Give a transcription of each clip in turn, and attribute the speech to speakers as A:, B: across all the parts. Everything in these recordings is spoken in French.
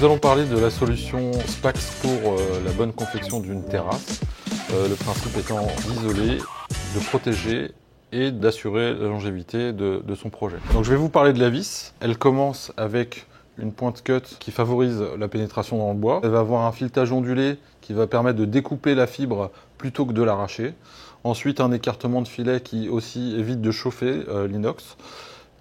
A: allons parler de la solution Spax pour la bonne confection d'une terrasse. Le principe étant d'isoler, de protéger et d'assurer la longévité de son projet. Donc je vais vous parler de la vis. Elle commence avec une pointe cut qui favorise la pénétration dans le bois. Elle va avoir un filetage ondulé qui va permettre de découper la fibre plutôt que de l'arracher. Ensuite, un écartement de filet qui aussi évite de chauffer l'inox.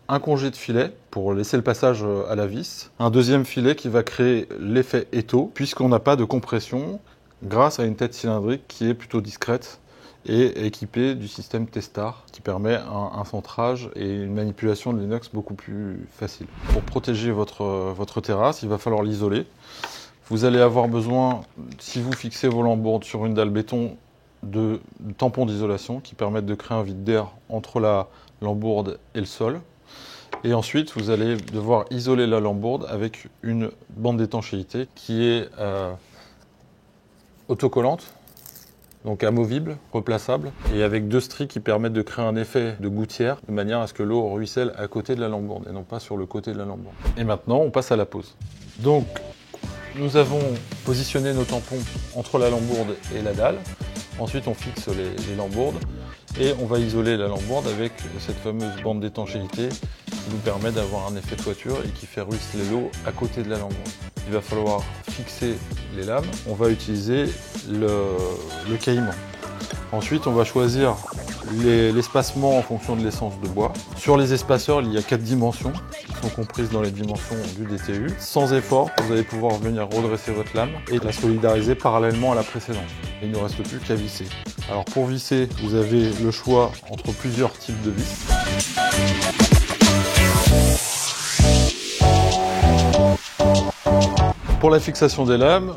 A: Un congé de filet pour laisser le passage à la vis. Un deuxième filet qui va créer l'effet étau puisqu'on n'a pas de compression grâce à une tête cylindrique qui est plutôt discrète et équipée du système T-Star qui permet un centrage et une manipulation de l'inox beaucoup plus facile. Pour protéger votre terrasse, il va falloir l'isoler. Vous allez avoir besoin, si vous fixez vos lambourdes sur une dalle béton, de tampons d'isolation qui permettent de créer un vide d'air entre la lambourde et le sol. Et ensuite, vous allez devoir isoler la lambourde avec une bande d'étanchéité qui est autocollante, donc amovible, replaçable, et avec deux stries qui permettent de créer un effet de gouttière, de manière à ce que l'eau ruisselle à côté de la lambourde et non pas sur le côté de la lambourde. Et maintenant, on passe à la pose. Donc, nous avons positionné nos tampons entre la lambourde et la dalle. Ensuite, on fixe les lambourdes et on va isoler la lambourde avec cette fameuse bande d'étanchéité qui nous permet d'avoir un effet toiture et qui fait ruisseler l'eau à côté de la lambourde. Il va falloir fixer les lames. On va utiliser le caïman. Ensuite, on va choisir l'espacement en fonction de l'essence de bois. Sur les espaceurs, il y a 4 dimensions qui sont comprises dans les dimensions du DTU. Sans effort, vous allez pouvoir venir redresser votre lame et la solidariser parallèlement à la précédente. Il ne reste plus qu'à visser. Alors pour visser, vous avez le choix entre plusieurs types de vis. Pour la fixation des lames,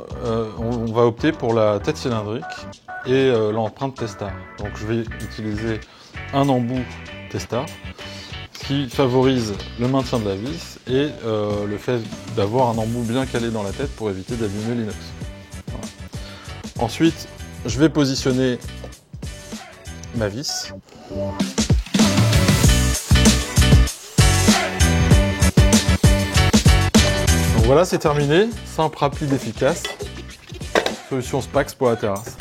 A: on va opter pour la tête cylindrique et l'empreinte T-Star. Donc je vais utiliser un embout T-Star qui favorise le maintien de la vis et le fait d'avoir un embout bien calé dans la tête pour éviter d'abîmer l'inox. Voilà. Ensuite, je vais positionner ma vis. Donc voilà, c'est terminé. Simple, rapide, efficace. Solution Spax pour la terrasse.